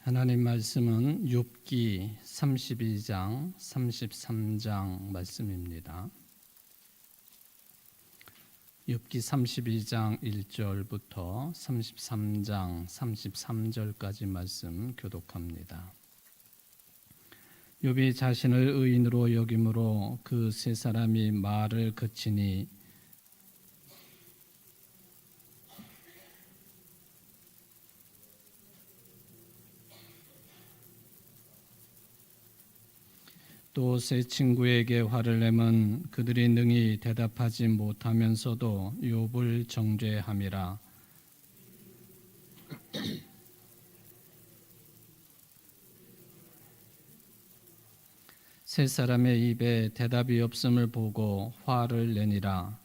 하나님 말씀은 욥기 32장, 33장 말씀입니다. 욥기 32장 1절부터 33장 33절까지 말씀 교독합니다. 욥이 자신을 의인으로 여김으로 그 세 사람이 말을 그치니 또 세 친구에게 화를 내면 그들이 능히 대답하지 못하면서도 욥을 정죄함이라. 세 사람의 입에 대답이 없음을 보고 화를 내니라.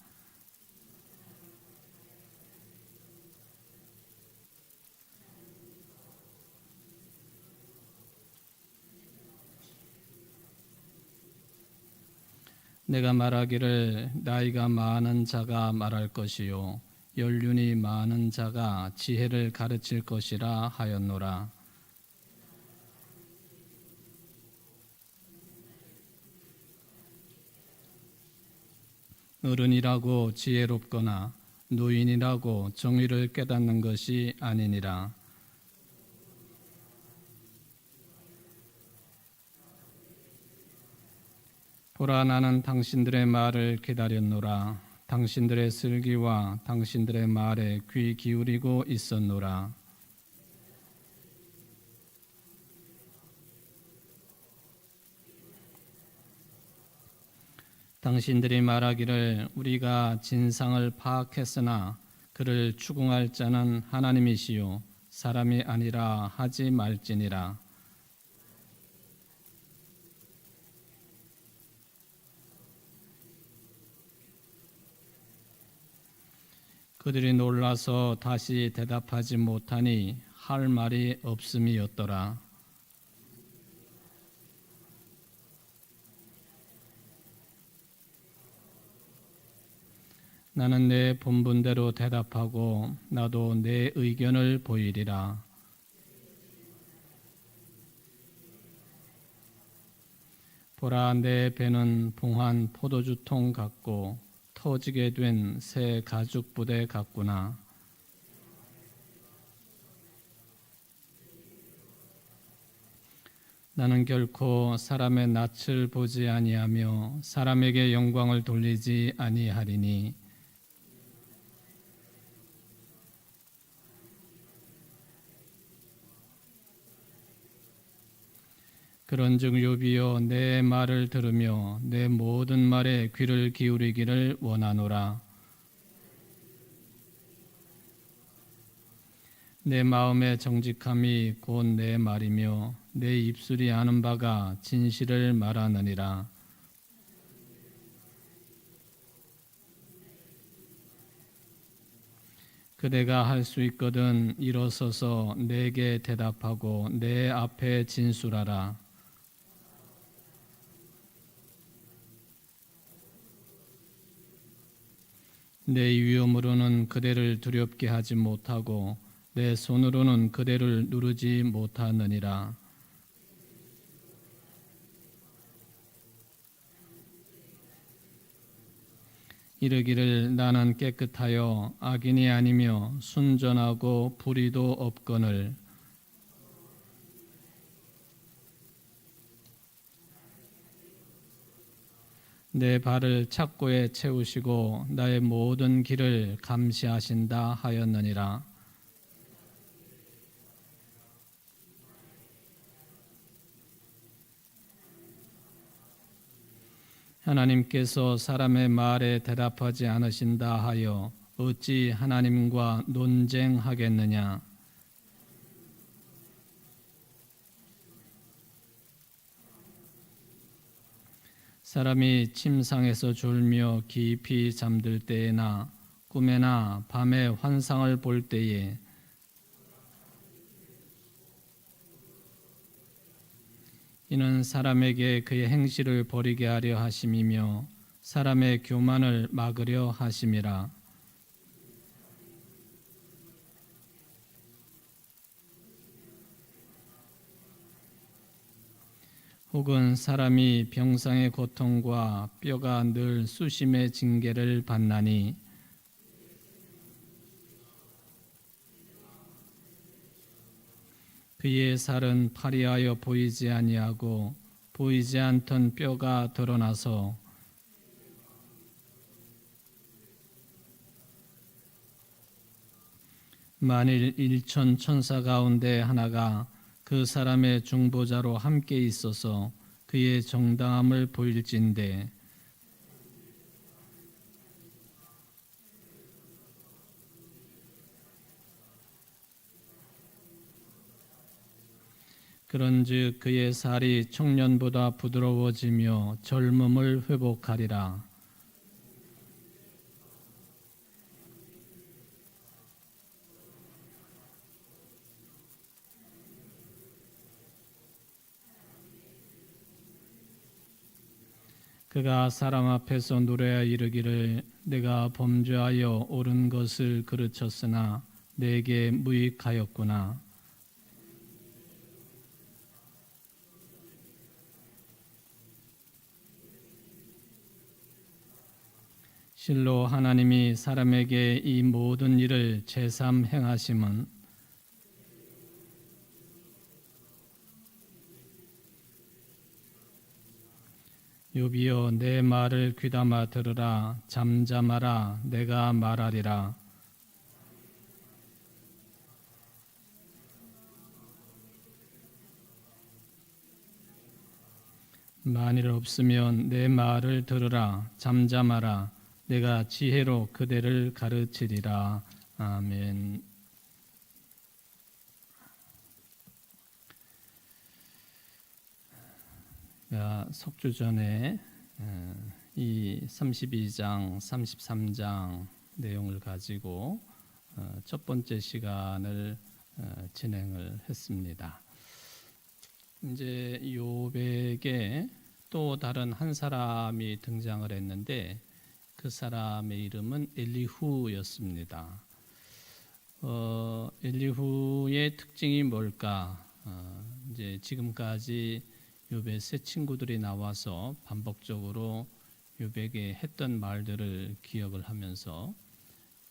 내가 말하기를 나이가 많은 자가 말할 것이요 연륜이 많은 자가 지혜를 가르칠 것이라 하였노라. 어른이라고 지혜롭거나 노인이라고 정의를 깨닫는 것이 아니니라. 보라, 나는 당신들의 말을 기다렸노라. 당신들의 슬기와 당신들의 말에 귀 기울이고 있었노라. 당신들이 말하기를 우리가 진상을 파악했으나 그를 추궁할 자는 하나님이시요 사람이 아니라 하지 말지니라. 그들이 놀라서 다시 대답하지 못하니 할 말이 없음이었더라. 나는 내 본분대로 대답하고 나도 내 의견을 보이리라. 보라, 내 배는 봉한 포도주통 같고 터지게 된 새 가죽 부대 같구나. 나는 결코 사람의 낯을 보지 아니하며 사람에게 영광을 돌리지 아니하리니 그런즉 욥이여 내 말을 들으며 내 모든 말에 귀를 기울이기를 원하노라. 내 마음의 정직함이 곧 내 말이며 내 입술이 아는 바가 진실을 말하느니라. 그대가 할 수 있거든 일어서서 내게 대답하고 내 앞에 진술하라. 내 위엄으로는 그대를 두렵게 하지 못하고 내 손으로는 그대를 누르지 못하느니라. 이르기를 나는 깨끗하여 악인이 아니며 순전하고 불의도 없거늘 내 발을 착고에 채우시고 나의 모든 길을 감시하신다 하였느니라. 하나님께서 사람의 말에 대답하지 않으신다 하여 어찌 하나님과 논쟁하겠느냐. 사람이 침상에서 졸며 깊이 잠들 때에나 꿈에나 밤에 환상을 볼 때에 이는 사람에게 그의 행실을 버리게 하려 하심이며 사람의 교만을 막으려 하심이라. 혹은 사람이 병상의 고통과 뼈가 늘 수심의 징계를 받나니 그의 살은 파리하여 보이지 아니하고 보이지 않던 뼈가 드러나서 만일 일천 천사 가운데 하나가 그 사람의 중보자로 함께 있어서 그의 정당함을 보일진대 그런즉 그의 살이 청년보다 부드러워지며 젊음을 회복하리라. 그가 사람 앞에서 노래하여 이르기를 내가 범죄하여 옳은 것을 그르쳤으나 내게 무익하였구나. 실로 하나님이 사람에게 이 모든 일을 제삼 행하심은 욥이여 내 말을 귀담아 들으라 잠잠하라 내가 말하리라. 만일 없으면 내 말을 들으라 잠잠하라 내가 지혜로 그대를 가르치리라. 아멘. 석주 전에 이 32장, 33장 내용을 가지고 첫 번째 시간을 진행을 했습니다. 이제 욥에게 또 다른 한 사람이 등장을 했는데 그 사람의 이름은 엘리후였습니다. 엘리후의 특징이 뭘까? 이제 지금까지 욥의 세 친구들이 나와서 반복적으로 욥에게 했던 말들을 기억을 하면서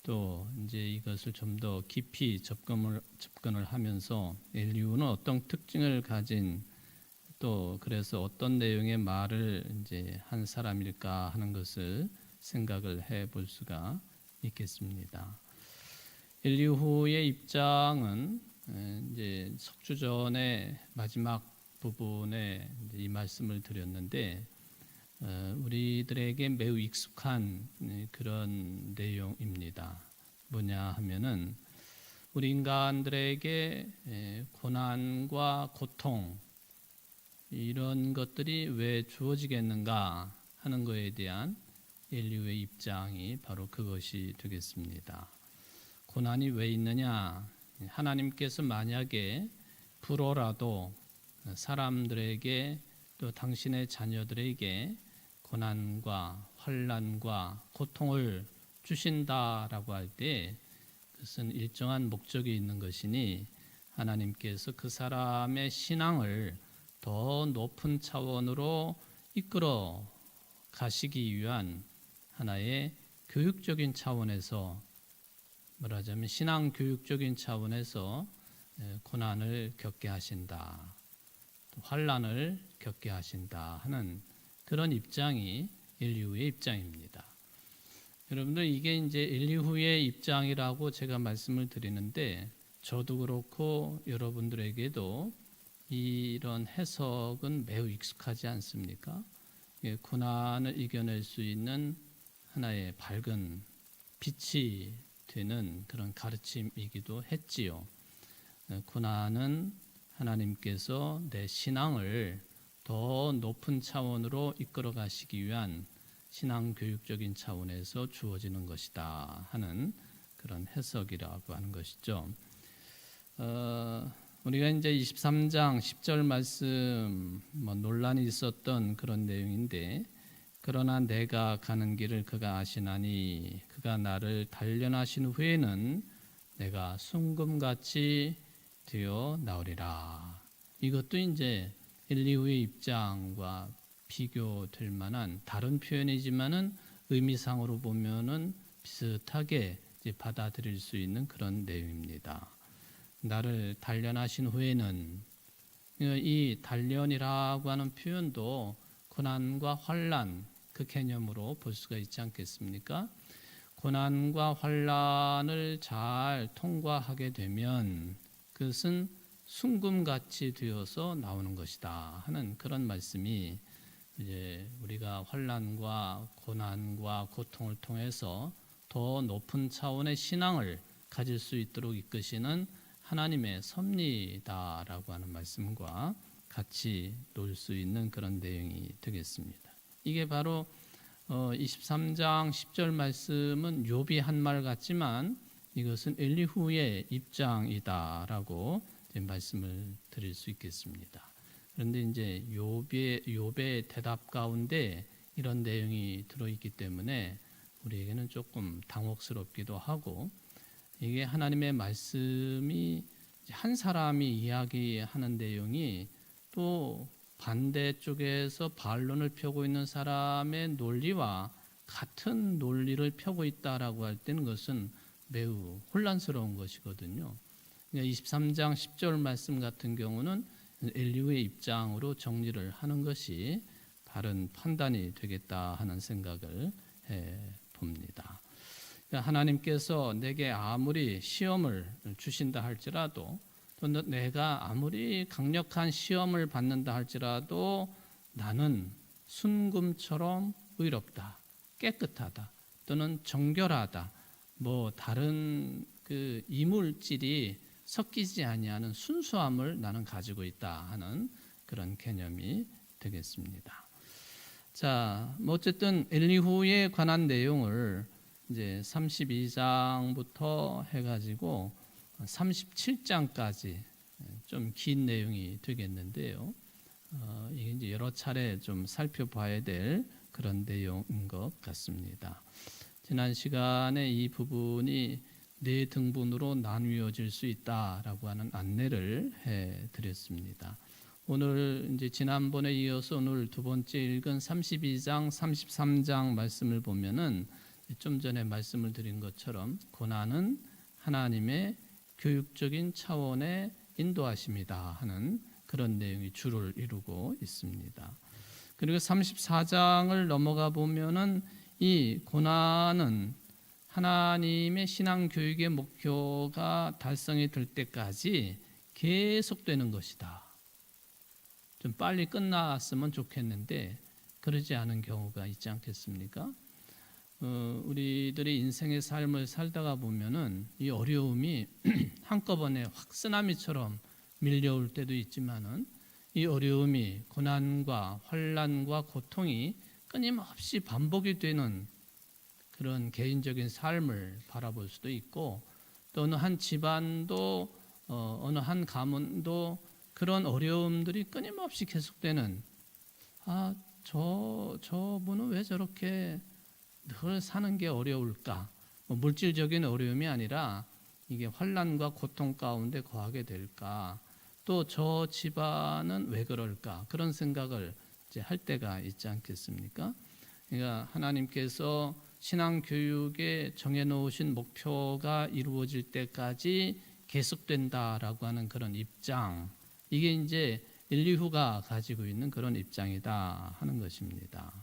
또 이제 이것을 좀 더 깊이 접근을 하면서 엘리후는 어떤 특징을 가진 또 그래서 어떤 내용의 말을 이제 한 사람일까 하는 것을 생각을 해 볼 수가 있겠습니다. 엘리후의 입장은 이제 석주전의 마지막 부분에 이 말씀을 드렸는데 우리들에게 매우 익숙한 그런 내용입니다. 뭐냐 하면은 우리 인간들에게 고난과 고통 이런 것들이 왜 주어지겠는가 하는 것에 대한 엘리후의 입장이 바로 그것이 되겠습니다. 고난이 왜 있느냐? 하나님께서 만약에 불어라도 사람들에게 또 당신의 자녀들에게 고난과 환난과 고통을 주신다라고 할 때 그것은 일정한 목적이 있는 것이니 하나님께서 그 사람의 신앙을 더 높은 차원으로 이끌어 가시기 위한 하나의 교육적인 차원에서 말하자면 신앙 교육적인 차원에서 고난을 겪게 하신다. 환난을 겪게 하신다 하는 그런 입장이 엘리후의 입장입니다. 여러분들 이게 이제 엘리후의 입장이라고 제가 말씀을 드리는데 저도 그렇고 여러분들에게도 이런 해석은 매우 익숙하지 않습니까? 고난을 이겨낼 수 있는 하나의 밝은 빛이 되는 그런 가르침이기도 했지요. 고난은 하나님께서 내 신앙을 더 높은 차원으로 이끌어 가시기 위한 신앙 교육적인 차원에서 주어지는 것이다 하는 그런 해석이라고 하는 것이죠. 우리가 이제 23장 10절 말씀 논란이 있었던 그런 내용인데 그러나 내가 가는 길을 그가 아시나니 그가 나를 단련하신 후에는 내가 순금같이 되어 나오리라. 이것도 이제 엘리후의 입장과 비교될 만한 다른 표현이지만은 의미상으로 보면은 비슷하게 이제 받아들일 수 있는 그런 내용입니다. 나를 단련하신 후에는, 이 단련이라고 하는 표현도 고난과 환난 그 개념으로 볼 수가 있지 않겠습니까? 고난과 환난을 잘 통과하게 되면 그것은 순금같이 되어서 나오는 것이다 하는 그런 말씀이, 이제 우리가 환난과 고난과 고통을 통해서 더 높은 차원의 신앙을 가질 수 있도록 이끄시는 하나님의 섭리다라고 하는 말씀과 같이 놓을 수 있는 그런 내용이 되겠습니다. 이게 바로 23장 10절 말씀은 욥이 한 말 같지만 이것은 엘리후의 입장이다라고 말씀을 드릴 수 있겠습니다. 그런데 이제 욥의 대답 가운데 이런 내용이 들어있기 때문에 우리에게는 조금 당혹스럽기도 하고, 이게 하나님의 말씀이 한 사람이 이야기하는 내용이 또 반대쪽에서 반론을 펴고 있는 사람의 논리와 같은 논리를 펴고 있다라고 할 때는 그것은 매우 혼란스러운 것이거든요. 23장 10절 말씀 같은 경우는 엘리후의 입장으로 정리를 하는 것이 바른 판단이 되겠다 하는 생각을 해봅니다. 하나님께서 내게 아무리 시험을 주신다 할지라도, 또 내가 아무리 강력한 시험을 받는다 할지라도 나는 순금처럼 의롭다, 깨끗하다, 또는 정결하다, 뭐 다른 그 이물질이 섞이지 아니하는 순수함을 나는 가지고 있다 하는 그런 개념이 되겠습니다. 자, 뭐 어쨌든 엘리후에 관한 내용을 이제 32장부터 해가지고 37장까지 좀 긴 내용이 되겠는데요. 이게 이제 여러 차례 좀 살펴봐야 될 그런 내용인 것 같습니다. 지난 시간에 이 부분이 네 등분으로 나누어질 수 있다라고 하는 안내를 해드렸습니다. 오늘 이제 지난번에 이어서 오늘 두 번째 읽은 32장, 33장 말씀을 보면은 좀 전에 말씀을 드린 것처럼 고난은 하나님의 교육적인 차원의 인도하심이다 하는 그런 내용이 주를 이루고 있습니다. 그리고 34장을 넘어가 보면은 이 고난은 하나님의 신앙 교육의 목표가 달성이 될 때까지 계속되는 것이다. 좀 빨리 끝났으면 좋겠는데 그러지 않은 경우가 있지 않겠습니까? 우리들이 인생의 삶을 살다가 보면은 이 어려움이 한꺼번에 확 쓰나미처럼 밀려올 때도 있지만은 이 어려움이 고난과 환난과 고통이 끊임없이 반복이 되는 그런 개인적인 삶을 바라볼 수도 있고, 또 어느 한 집안도 어느 한 가문도 그런 어려움들이 끊임없이 계속되는, 저분은 왜 저렇게 늘 사는 게 어려울까? 물질적인 어려움이 아니라 이게 환난과 고통 가운데 거하게 될까? 또 저 집안은 왜 그럴까? 그런 생각을 이제 할 때가 있지 않겠습니까? 그러니까 하나님께서 신앙 교육에 정해놓으신 목표가 이루어질 때까지 계속된다라고 하는 그런 입장, 이게 이제 엘리후가 가지고 있는 그런 입장이다 하는 것입니다.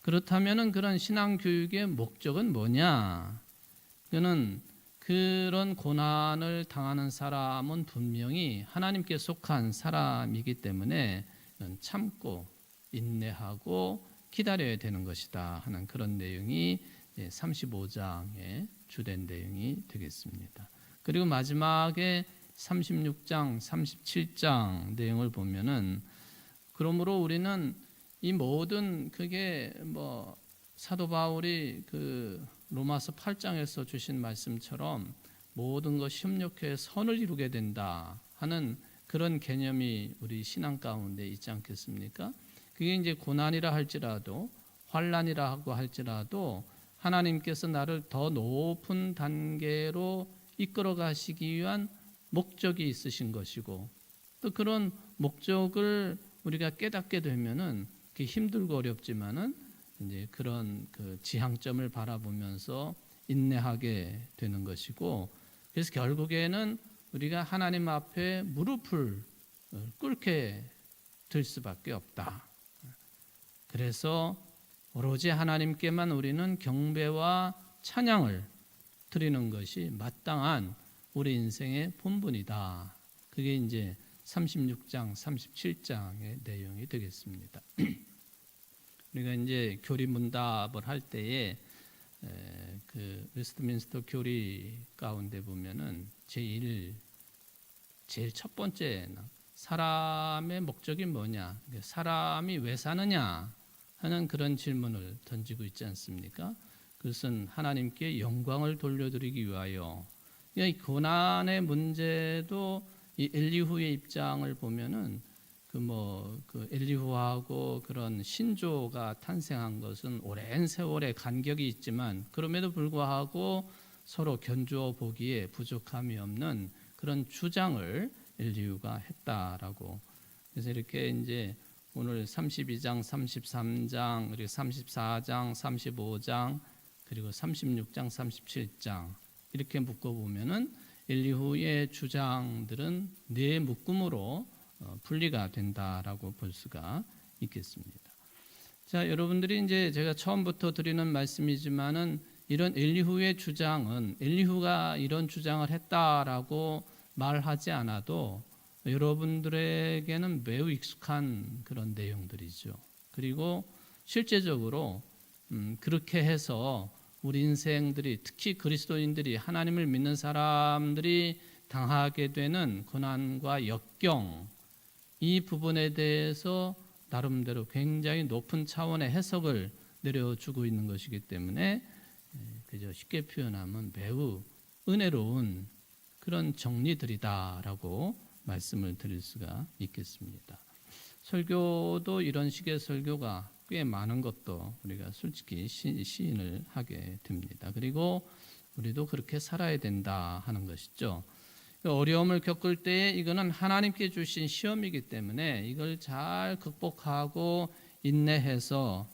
그렇다면은 그런 신앙 교육의 목적은 뭐냐? 그는 그런 고난을 당하는 사람은 분명히 하나님께 속한 사람이기 때문에 참고 인내하고 기다려야 되는 것이다 하는 그런 내용이 35장의 주된 내용이 되겠습니다. 그리고 마지막에 36장, 37장 내용을 보면은, 그러므로 우리는 이 모든 그게 뭐 사도 바울이 그 로마서 8장에서 주신 말씀처럼 모든 것이 협력해 선을 이루게 된다 하는 그런 개념이 우리 신앙 가운데 있지 않겠습니까? 그게 이제 고난이라 할지라도 환난이라 하고 할지라도 하나님께서 나를 더 높은 단계로 이끌어 가시기 위한 목적이 있으신 것이고, 또 그런 목적을 우리가 깨닫게 되면은 힘들고 어렵지만은 이제 그런 그 지향점을 바라보면서 인내하게 되는 것이고, 그래서 결국에는 우리가 하나님 앞에 무릎을 꿇게 될 수밖에 없다. 그래서 오로지 하나님께만 우리는 경배와 찬양을 드리는 것이 마땅한 우리 인생의 본분이다. 그게 이제 36장, 37장의 내용이 되겠습니다. 우리가 이제 교리 문답을 할 때에 그 웨스트민스터 교리 가운데 보면은 제일 첫 번째 사람의 목적이 뭐냐, 사람이 왜 사느냐 하는 그런 질문을 던지고 있지 않습니까? 그것은 하나님께 영광을 돌려드리기 위하여. 이 고난의 문제도 이 엘리후의 입장을 보면은 그 엘리후하고 그런 신조가 탄생한 것은 오랜 세월의 간격이 있지만, 그럼에도 불구하고 서로 견주어 보기에 부족함이 없는 그런 주장을 엘리후가 했다라고. 그래서 이렇게 이제 오늘 32장, 33장, 그리고 34장, 35장, 그리고 36장, 37장 이렇게 묶어 보면은 엘리후의 주장들은 네 묶음으로 분리가 된다라고 볼 수가 있겠습니다. 자, 여러분들이 이제 제가 처음부터 드리는 말씀이지만은 이런 엘리후의 주장은 엘리후가 이런 주장을 했다라고 말하지 않아도 여러분들에게는 매우 익숙한 그런 내용들이죠. 그리고 실제적으로 그렇게 해서 우리 인생들이, 특히 그리스도인들이, 하나님을 믿는 사람들이 당하게 되는 고난과 역경, 이 부분에 대해서 나름대로 굉장히 높은 차원의 해석을 내려주고 있는 것이기 때문에 그저 쉽게 표현하면 매우 은혜로운 그런 정리들이다라고 말씀을 드릴 수가 있겠습니다. 설교도 이런 식의 설교가 꽤 많은 것도 우리가 솔직히 시인을 하게 됩니다. 그리고 우리도 그렇게 살아야 된다 하는 것이죠. 어려움을 겪을 때 이거는 하나님께 주신 시험이기 때문에 이걸 잘 극복하고 인내해서,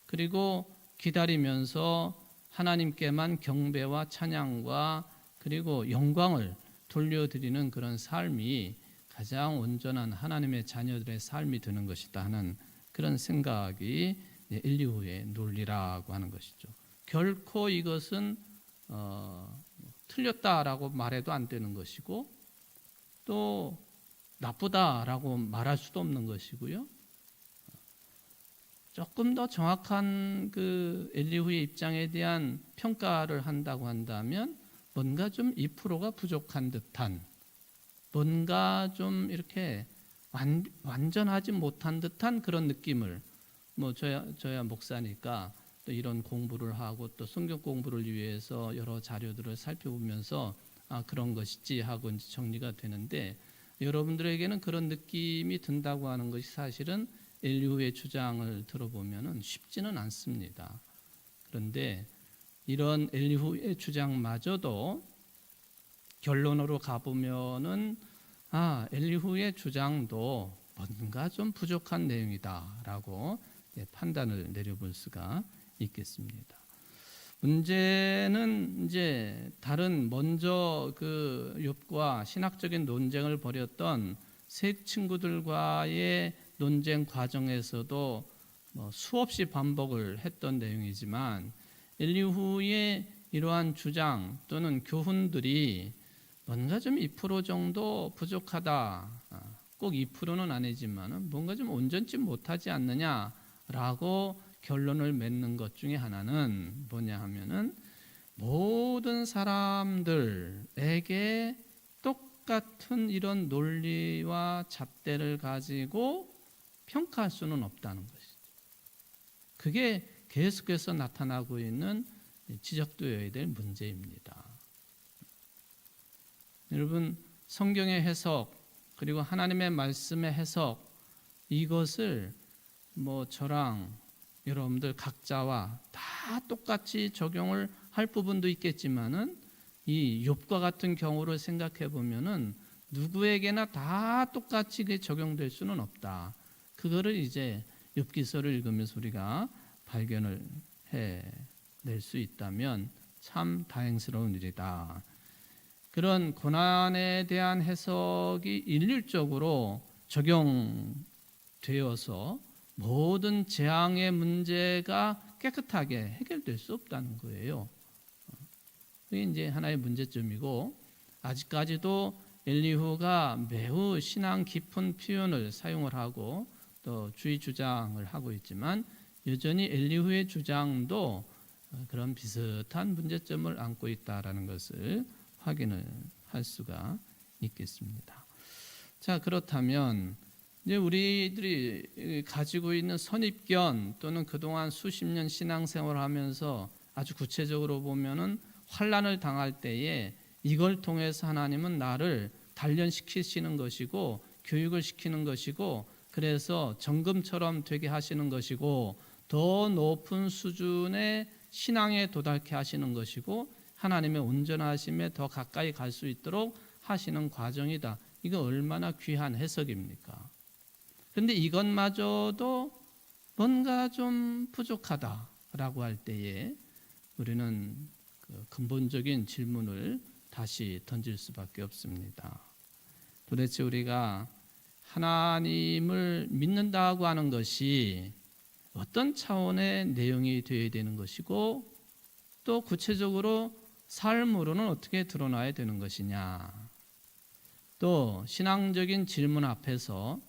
그리고 기다리면서 하나님께만 경배와 찬양과 그리고 영광을 돌려드리는 그런 삶이 가장 온전한 하나님의 자녀들의 삶이 되는 것이다 하는 그런 생각이 엘리후의 논리라고 하는 것이죠. 결코 이것은 틀렸다라고 말해도 안 되는 것이고, 또 나쁘다라고 말할 수도 없는 것이고요. 조금 더 정확한 그 엘리후의 입장에 대한 평가를 한다고 한다면 뭔가 좀 2%가 부족한 듯한, 뭔가 좀 이렇게 완전하지 못한 듯한 그런 느낌을, 뭐 저야 목사니까 또 이런 공부를 하고 또 성경 공부를 위해서 여러 자료들을 살펴보면서 그런 것이지 하고 이제 정리가 되는데, 여러분들에게는 그런 느낌이 든다고 하는 것이 사실은 엘리후의 주장을 들어보면은 쉽지는 않습니다. 그런데 이런 엘리후의 주장마저도 결론으로 가보면은 엘리후의 주장도 뭔가 좀 부족한 내용이다라고 판단을 내려볼 수가 있겠습니다. 문제는 이제 먼저 그 욥과 신학적인 논쟁을 벌였던 세 친구들과의 논쟁 과정에서도 수없이 반복을 했던 내용이지만, 엘리후의 이러한 주장 또는 교훈들이 뭔가 좀 2% 정도 부족하다, 꼭 2%는 아니지만 뭔가 좀 온전치 못하지 않느냐라고 결론을 맺는 것 중에 하나는 뭐냐 하면은, 모든 사람들에게 똑같은 이런 논리와 잣대를 가지고 평가할 수는 없다는 것이죠. 그게 계속해서 나타나고 있는 지적되어야 될 문제입니다. 여러분, 성경의 해석 그리고 하나님의 말씀의 해석, 이것을 저랑 여러분들 각자와 다 똑같이 적용을 할 부분도 있겠지만은, 이 욥과 같은 경우를 생각해 보면은 누구에게나 다 똑같이 적용될 수는 없다. 그거를 이제 욥기서를 읽으면서 우리가 발견을 해낼 수 있다면 참 다행스러운 일이다. 그런 고난에 대한 해석이 일률적으로 적용되어서 모든 재앙의 문제가 깨끗하게 해결될 수 없다는 거예요. 그게 이제 하나의 문제점이고, 아직까지도 엘리후가 매우 신앙 깊은 표현을 사용을 하고 또 주의 주장을 하고 있지만, 여전히 엘리후의 주장도 그런 비슷한 문제점을 안고 있다라는 것을 확인을 할 수가 있겠습니다. 자, 그렇다면 이제 우리들이 가지고 있는 선입견 또는 그동안 수십 년 신앙생활을 하면서 아주 구체적으로 보면은 환난을 당할 때에 이걸 통해서 하나님은 나를 단련시키시는 것이고 교육을 시키는 것이고 그래서 정금처럼 되게 하시는 것이고 더 높은 수준의 신앙에 도달케 하시는 것이고 하나님의 온전하심에 더 가까이 갈 수 있도록 하시는 과정이다. 이거 얼마나 귀한 해석입니까? 그런데 이것마저도 뭔가 좀 부족하다라고 할 때에 우리는 그 근본적인 질문을 다시 던질 수밖에 없습니다. 도대체 우리가 하나님을 믿는다고 하는 것이 어떤 차원의 내용이 되어야 되는 것이고 또 구체적으로 삶으로는 어떻게 드러나야 되는 것이냐. 또 신앙적인 질문 앞에서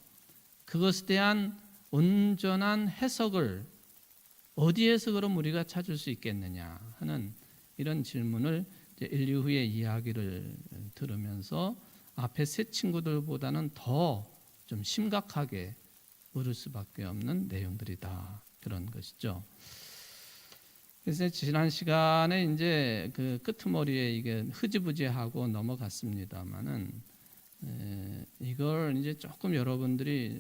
그것에 대한 온전한 해석을 어디에서 그럼 우리가 찾을 수 있겠느냐 하는 이런 질문을 엘리후의 이야기를 들으면서 앞에 세 친구들보다는 더 좀 심각하게 물을 수밖에 없는 내용들이다. 그런 것이죠. 그래서 지난 시간에 이제 그 끄트머리에 이게 흐지부지하고 넘어갔습니다만은 이걸 이제 조금 여러분들이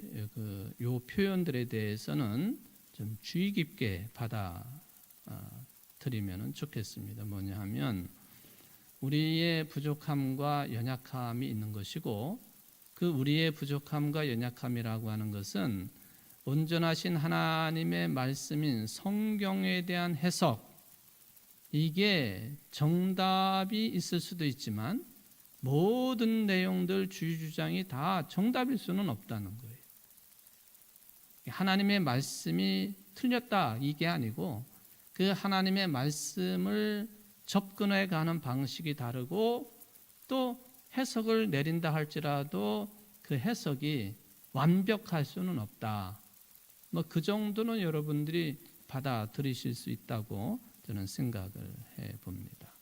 요 표현들에 대해서는 좀 주의 깊게 받아들이면 좋겠습니다. 뭐냐 하면 우리의 부족함과 연약함이 있는 것이고 그 우리의 부족함과 연약함이라고 하는 것은 온전하신 하나님의 말씀인 성경에 대한 해석, 이게 정답이 있을 수도 있지만 모든 내용들 주의주장이 다 정답일 수는 없다는 거예요. 하나님의 말씀이 틀렸다 이게 아니고 그 하나님의 말씀을 접근해 가는 방식이 다르고 또 해석을 내린다 할지라도 그 해석이 완벽할 수는 없다. 뭐 그 정도는 여러분들이 받아들이실 수 있다고 저는 생각을 해 봅니다.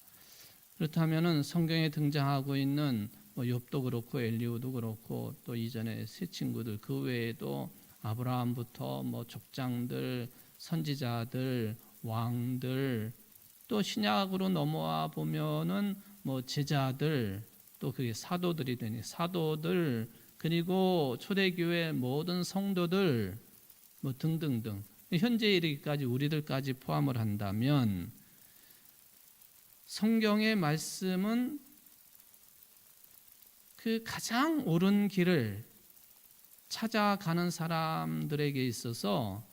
그렇다면은 성경에 등장하고 있는 뭐 욥도 그렇고 엘리후도 그렇고 또 이전에 세 친구들 그 외에도 아브라함부터 뭐 족장들, 선지자들, 왕들 또 신약으로 넘어와 보면은 뭐 제자들 또 그게 사도들이 되니 사도들 그리고 초대교회 모든 성도들 뭐 등등등 현재 이르기까지 우리들까지 포함을 한다면 성경의 말씀은 그 가장 옳은 길을 찾아가는 사람들에게 있어서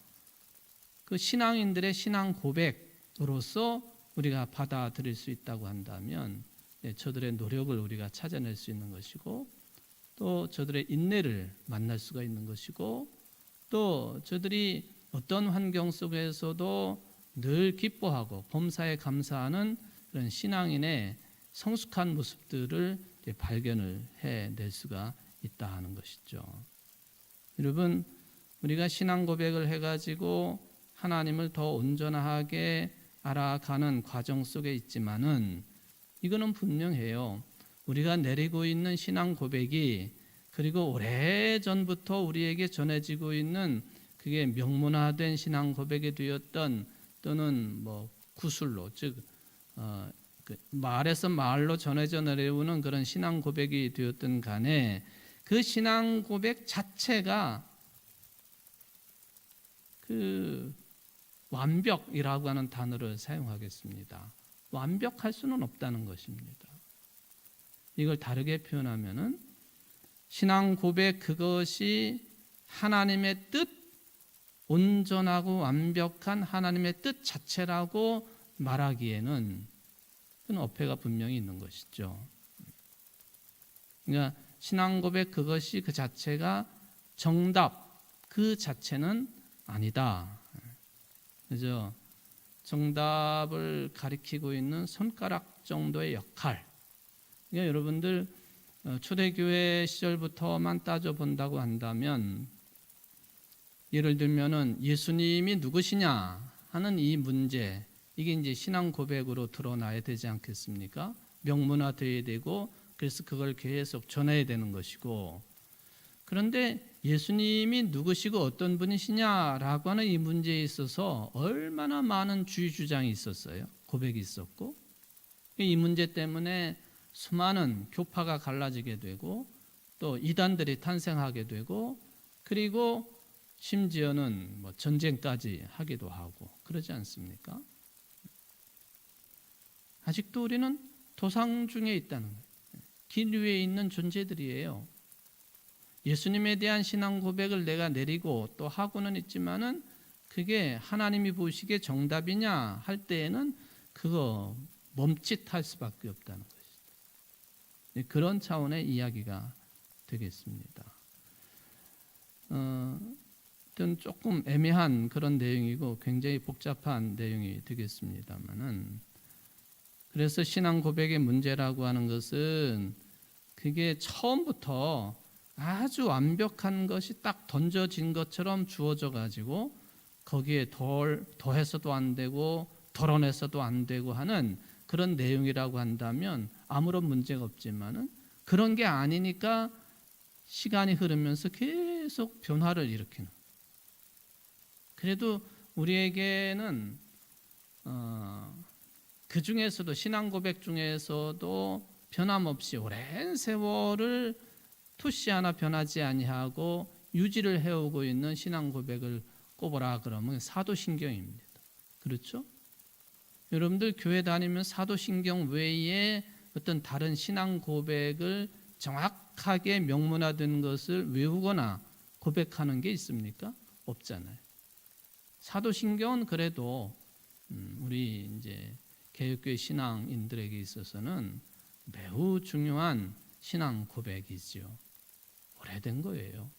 그 신앙인들의 신앙 고백으로서 우리가 받아들일 수 있다고 한다면 저들의 노력을 우리가 찾아낼 수 있는 것이고 또 저들의 인내를 만날 수가 있는 것이고 또 저들이 어떤 환경 속에서도 늘 기뻐하고 범사에 감사하는 그런 신앙인의 성숙한 모습들을 발견을 해낼 수가 있다 하는 것이죠. 여러분 우리가 신앙 고백을 해가지고 하나님을 더 온전하게 알아가는 과정 속에 있지만은 이거는 분명해요. 우리가 내리고 있는 신앙 고백이 그리고 오래전부터 우리에게 전해지고 있는 그게 명문화된 신앙 고백이 되었던 또는 뭐 구술로 즉 말에서 말로 전해져 내려오는 그런 신앙 고백이 되었든 간에 그 신앙 고백 자체가 그 완벽이라고 하는 단어를 사용하겠습니다. 완벽할 수는 없다는 것입니다. 이걸 다르게 표현하면은 신앙 고백 그것이 하나님의 뜻, 온전하고 완벽한 하나님의 뜻 자체라고 말하기에는 그건 어폐가 분명히 있는 것이죠. 그러니까 신앙 고백 그것이 그 자체가 정답 그 자체는 아니다. 그죠? 정답을 가리키고 있는 손가락 정도의 역할. 그러니까 여러분들 초대교회 시절부터만 따져본다고 한다면 예를 들면은 예수님이 누구시냐 하는 이 문제, 이게 이제 신앙 고백으로 드러나야 되지 않겠습니까? 명문화되어야 되고 그래서 그걸 계속 전해야 되는 것이고, 그런데 예수님이 누구시고 어떤 분이시냐라고 하는 이 문제에 있어서 얼마나 많은 주의 주장이 있었어요. 고백이 있었고, 이 문제 때문에 수많은 교파가 갈라지게 되고 또 이단들이 탄생하게 되고, 그리고 심지어는 뭐 전쟁까지 하기도 하고 그러지 않습니까? 아직도 우리는 도상 중에 있다는 거예요. 길 위에 있는 존재들이에요. 예수님에 대한 신앙 고백을 내가 내리고 또 하고는 있지만은 그게 하나님이 보시기에 정답이냐 할 때에는 그거 멈칫할 수밖에 없다는 것이죠. 그런 차원의 이야기가 되겠습니다. 조금 애매한 그런 내용이고 굉장히 복잡한 내용이 되겠습니다만은, 그래서 신앙 고백의 문제라고 하는 것은 그게 처음부터 아주 완벽한 것이 딱 던져진 것처럼 주어져 가지고 거기에 더해서도 안 되고 덜어내서도 안 되고 하는 그런 내용이라고 한다면 아무런 문제가 없지만은, 그런 게 아니니까 시간이 흐르면서 계속 변화를 일으키는. 그래도 우리에게는 그 중에서도 신앙 고백 중에서도 변함없이 오랜 세월을 토시 하나 변하지 아니하고 유지를 해오고 있는 신앙 고백을 꼽으라 그러면 사도신경입니다. 그렇죠? 여러분들 교회 다니면 사도신경 외에 어떤 다른 신앙 고백을 정확하게 명문화된 것을 외우거나 고백하는 게 있습니까? 없잖아요. 사도신경은 그래도 우리 이제 개혁교회 신앙인들에게 있어서는 매우 중요한 신앙 고백이지요. 오래된 거예요.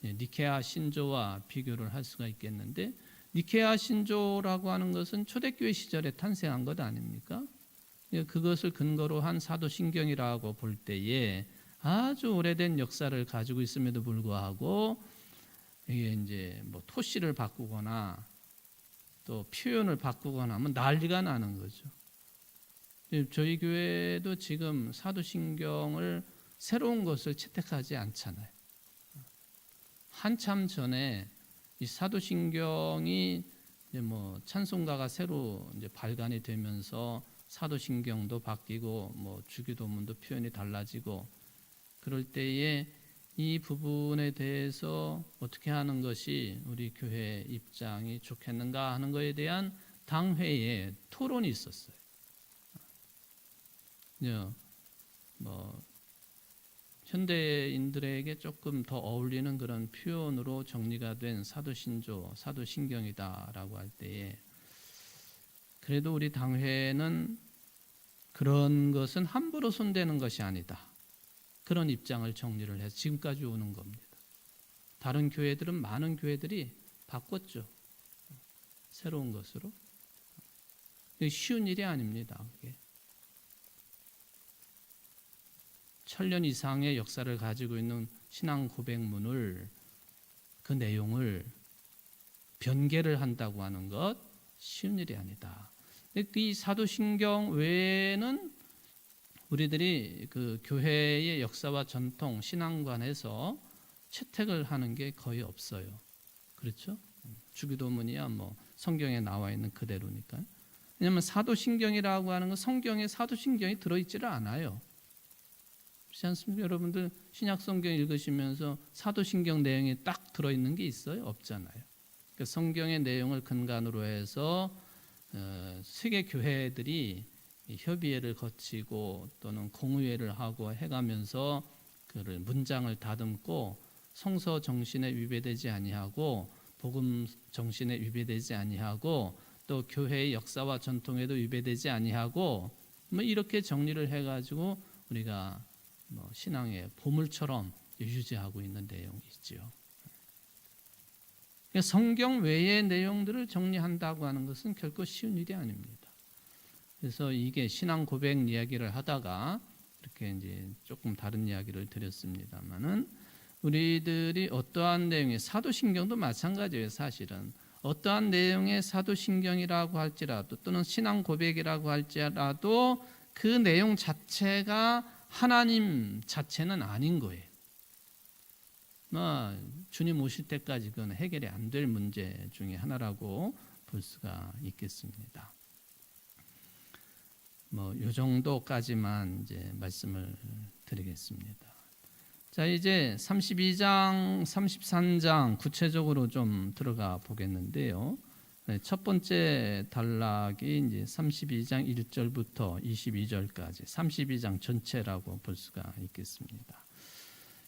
니케아 신조와 비교를 할 수가 있겠는데, 니케아 신조라고 하는 것은 초대교회 시절에 탄생한 것 아닙니까? 그것을 근거로 한 사도신경이라고 볼 때에 아주 오래된 역사를 가지고 있음에도 불구하고 이게 이제 뭐 토시를 바꾸거나 또 표현을 바꾸거나 하면 난리가 나는 거죠. 저희 교회도 지금 사도신경을 새로운 것을 채택하지 않잖아요. 한참 전에 이 사도신경이 이제 뭐 찬송가가 새로 이제 발간이 되면서 사도신경도 바뀌고 뭐 주기도문도 표현이 달라지고 그럴 때에 이 부분에 대해서 어떻게 하는 것이 우리 교회 입장이 좋겠는가 하는 것에 대한 당회에 토론이 있었어요. 뭐 현대인들에게 조금 더 어울리는 그런 표현으로 정리가 된 사도신조, 사도신경이다라고 할 때에 그래도 우리 당회는 그런 것은 함부로 손대는 것이 아니다. 그런 입장을 정리를 해서 지금까지 오는 겁니다. 다른 교회들은 많은 교회들이 바꿨죠. 새로운 것으로. 쉬운 일이 아닙니다. 그게. 천년 이상의 역사를 가지고 있는 신앙 고백문을, 그 내용을 변개를 한다고 하는 것 쉬운 일이 아니다. 이 사도신경 외에는 우리들이 그 교회의 역사와 전통, 신앙관에서 채택을 하는 게 거의 없어요. 그렇죠? 주기도문이야 뭐 성경에 나와 있는 그대로니까요. 왜냐하면 사도신경이라고 하는 건 성경에 사도신경이 들어있지를 않아요. 그렇지 않습니까? 여러분들 신약성경 읽으시면서 사도신경 내용이 딱 들어있는 게 있어요? 없잖아요. 그러니까 성경의 내용을 근간으로 해서 세계 교회들이 협의회를 거치고 또는 공의회를 하고 해가면서 그를 문장을 다듬고 성서 정신에 위배되지 아니하고 복음 정신에 위배되지 아니하고 또 교회의 역사와 전통에도 위배되지 아니하고 뭐 이렇게 정리를 해가지고 우리가 뭐 신앙의 보물처럼 유지하고 있는 내용이지요. 성경 외의 내용들을 정리한다고 하는 것은 결코 쉬운 일이 아닙니다. 그래서 이게 신앙 고백 이야기를 하다가 이렇게 이제 조금 다른 이야기를 드렸습니다만은 우리들이 어떠한 내용의 사도신경도 마찬가지예요. 사실은 어떠한 내용의 사도신경이라고 할지라도 또는 신앙 고백이라고 할지라도 그 내용 자체가 하나님 자체는 아닌 거예요. 주님 오실 때까지 그건 해결이 안 될 문제 중에 하나라고 볼 수가 있겠습니다. 요 정도까지만 이제 말씀을 드리겠습니다. 자, 이제 32장, 33장 구체적으로 좀 들어가 보겠는데요. 첫 번째 단락이 이제 32장 1절부터 22절까지 32장 전체라고 볼 수가 있겠습니다.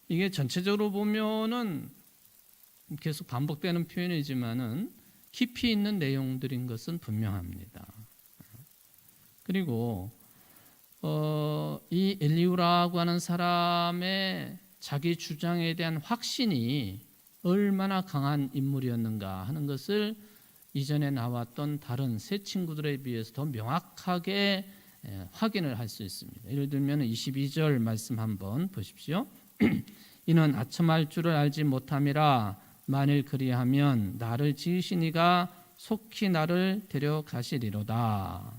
이게 전체적으로 보면은 계속 반복되는 표현이지만은 깊이 있는 내용들인 것은 분명합니다. 그리고 이 엘리후라고 하는 사람의 자기 주장에 대한 확신이 얼마나 강한 인물이었는가 하는 것을 이전에 나왔던 다른 세 친구들에 비해서 더 명확하게 확인을 할 수 있습니다. 예를 들면 22절 말씀 한번 보십시오. 이는 아첨할 줄을 알지 못함이라. 만일 그리하면 나를 지으신 이가 속히 나를 데려가시리로다.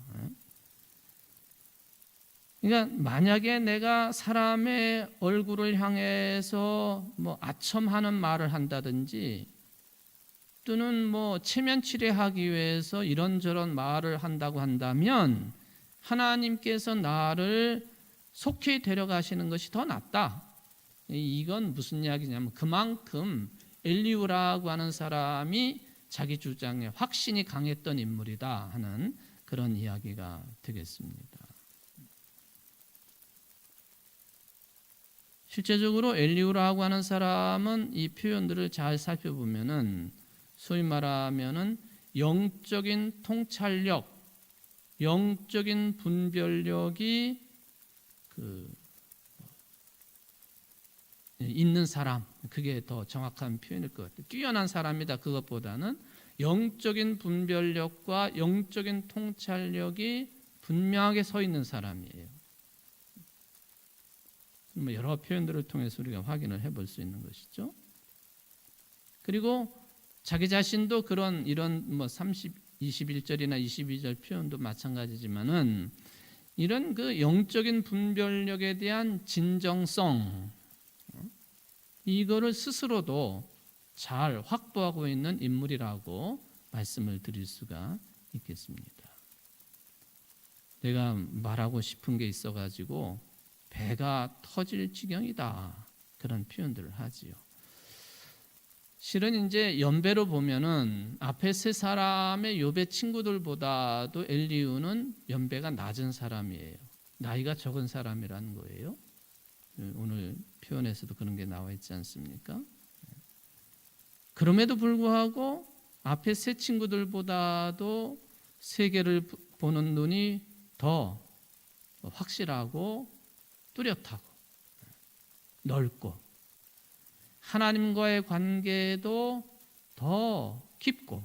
그러니까 만약에 내가 사람의 얼굴을 향해서 아첨하는 말을 한다든지 또는 체면 치레하기 위해서 이런저런 말을 한다고 한다면 하나님께서 나를 속히 데려가시는 것이 더 낫다. 이건 무슨 이야기냐면 그만큼 엘리후라고 하는 사람이 자기 주장에 확신이 강했던 인물이다 하는 그런 이야기가 되겠습니다. 실제적으로 엘리후라고 하는 사람은 이 표현들을 잘 살펴보면은 소위 말하면은 영적인 통찰력, 영적인 분별력이 있는 사람, 그게 더 정확한 표현일 것 같아요. 뛰어난 사람이다 그것보다는 영적인 분별력과 영적인 통찰력이 분명하게 서 있는 사람이에요. 여러 표현들을 통해서 우리가 확인을 해볼 수 있는 것이죠. 그리고 자기 자신도 이런 21절이나 22절 표현도 마찬가지지만은 이런 그 영적인 분별력에 대한 진정성, 이거를 스스로도 잘 확보하고 있는 인물이라고 말씀을 드릴 수가 있겠습니다. 내가 말하고 싶은 게 있어가지고 배가 터질 지경이다, 그런 표현들을 하지요. 실은 이제 연배로 보면은 앞에 세 사람의 욥의 친구들보다도 엘리후는 연배가 낮은 사람이에요. 나이가 적은 사람이라는 거예요. 오늘 표현에서도 그런 게 나와 있지 않습니까? 그럼에도 불구하고 앞에 세 친구들보다도 세계를 보는 눈이 더 확실하고 뚜렷하고 넓고 하나님과의 관계도 더 깊고,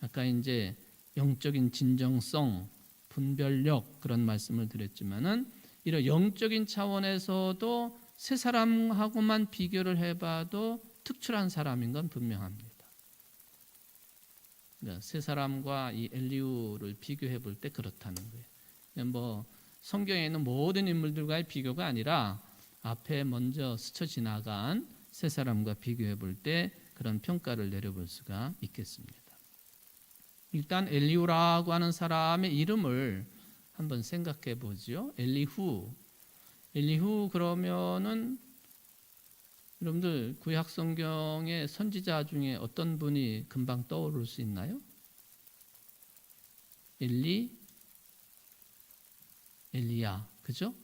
아까 이제 영적인 진정성, 분별력 그런 말씀을 드렸지만은 이런 영적인 차원에서도 세 사람하고만 비교를 해봐도 특출한 사람인 건 분명합니다. 그러니까 세 사람과 이 엘리후를 비교해 볼 때 그렇다는 거예요. 성경에 있는 모든 인물들과의 비교가 아니라 앞에 먼저 스쳐 지나간 세 사람과 비교해 볼 때 그런 평가를 내려볼 수가 있겠습니다. 일단 엘리후라고 하는 사람의 이름을 한번 생각해 보죠. 엘리후 그러면은 여러분들 구약 성경의 선지자 중에 어떤 분이 금방 떠오를 수 있나요? 엘리야, 그죠?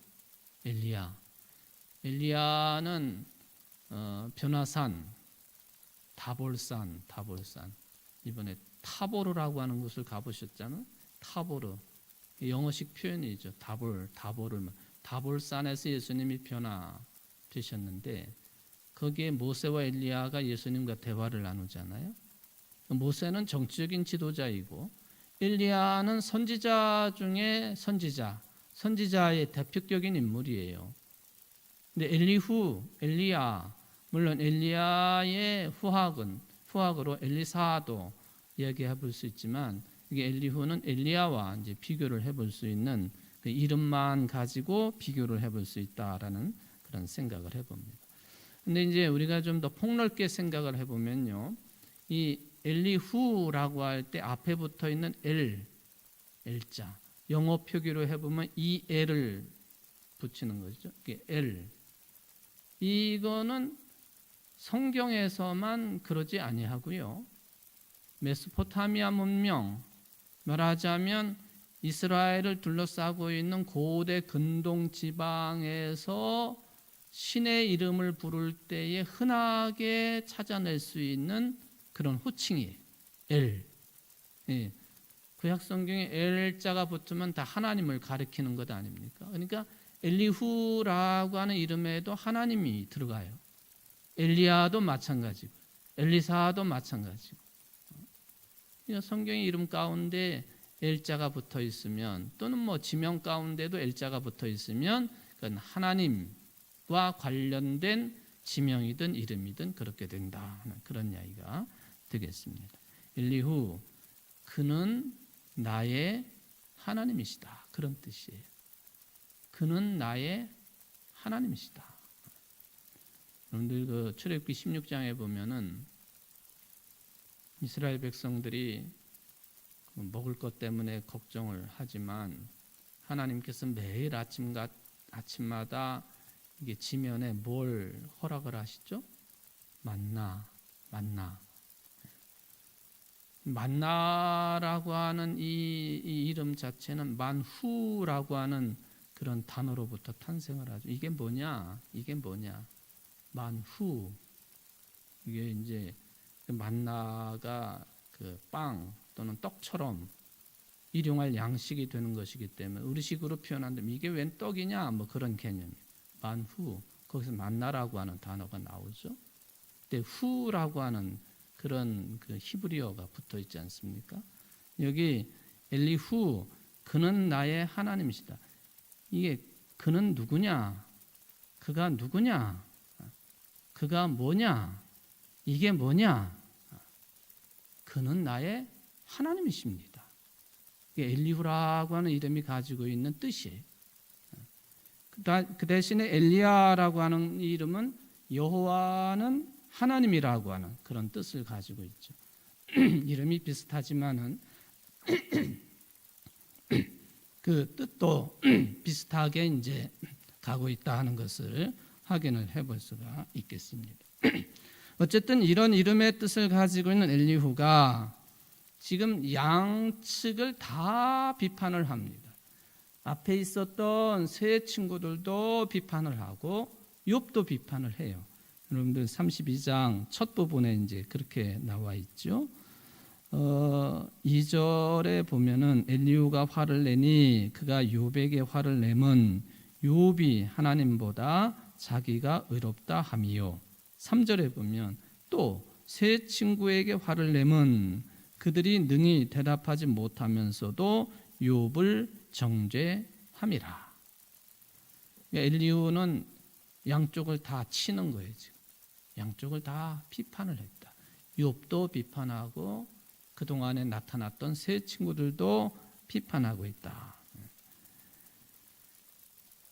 엘리야는 변화산, 다볼산. 이번에 타보르라고 하는 곳을 가보셨잖아요. 타보르. 영어식 표현이죠. 다볼산에서 예수님이 변화되셨는데 거기에 모세와 엘리야가 예수님과 대화를 나누잖아요. 모세는 정치적인 지도자이고 엘리야는 선지자 중에 선지자의 대표적인 인물이에요. 근데 엘리야, 물론 엘리야의 후학으로 엘리사도 이야기해 볼 수 있지만 이게 엘리후는 엘리야와 이제 비교를 해볼 수 있는 그 이름만 가지고 비교를 해볼 수 있다라는 그런 생각을 해봅니다. 근데 이제 우리가 좀 더 폭넓게 생각을 해보면요, 이 엘리후라고 할 때 앞에 붙어 있는 L자, 영어 표기로 해보면 EL을 붙이는 거죠. 이게 L. 이거는 성경에서만 그러지 아니하고요. 메소포타미아 문명, 말하자면 이스라엘을 둘러싸고 있는 고대 근동 지방에서 신의 이름을 부를 때에 흔하게 찾아낼 수 있는 그런 호칭이에요. 엘. 예. 구약 성경에 엘자가 붙으면 다 하나님을 가리키는 것 아닙니까? 그러니까 엘리후라고 하는 이름에도 하나님이 들어가요. 엘리야도 마찬가지고 엘리사도 마찬가지고. 성경의 이름 가운데 엘자가 붙어 있으면 또는 뭐 지명 가운데도 엘자가 붙어 있으면 그건 하나님과 관련된 지명이든 이름이든 그렇게 된다 하는 그런 이야기가 되겠습니다. 엘리후, 그는 나의 하나님이시다, 그런 뜻이에요. 그는 나의 하나님이시다. 여러분들 그 출애굽기 16장에 보면은 이스라엘 백성들이 먹을 것 때문에 걱정을 하지만 하나님께서 매일 아침마다 이게 지면에 뭘 허락을 하시죠? 만나라고 하는 이 이름 자체는 만후라고 하는 그런 단어로부터 탄생을 하죠. 이게 뭐냐? 만후. 이게 이제 만나가 그 빵 또는 떡처럼 일용할 양식이 되는 것이기 때문에 우리식으로 표현한다면 이게 웬 떡이냐? 뭐 그런 개념이에요. 만후. 거기서 만나라고 하는 단어가 나오죠. 근데 후라고 하는 그런 그 히브리어가 붙어 있지 않습니까? 여기 엘리후, 그는 나의 하나님이시다. 이게 그는 누구냐? 그가 누구냐? 그가 뭐냐? 이게 뭐냐? 그는 나의 하나님이십니다. 이게 엘리후라고 하는 이름이 가지고 있는 뜻이에요. 그 대신에 엘리야라고 하는 이름은 여호와는 하나님이라고 하는 그런 뜻을 가지고 있죠. 이름이 비슷하지만은 그 뜻도 비슷하게 이제 가고 있다 하는 것을 확인을 해볼 수가 있겠습니다. 어쨌든 이런 이름의 뜻을 가지고 있는 엘리후가 지금 양측을 다 비판을 합니다. 앞에 있었던 세 친구들도 비판을 하고 욥도 비판을 해요. 여러분들 32장 첫 부분에 이제 그렇게 나와 있죠. 2절에 보면은 엘리후가 화를 내니 그가 욥에게 화를 내면 욥이 하나님보다 자기가 의롭다 함이요. 3절에 보면 또 세 친구에게 화를 내면 그들이 능히 대답하지 못하면서도 욥을 정죄함이라. 엘리후는 양쪽을 다 치는 거예요. 지금 양쪽을 다 비판을 했다. 욥도 비판하고 그동안에 나타났던 세 친구들도 비판하고 있다.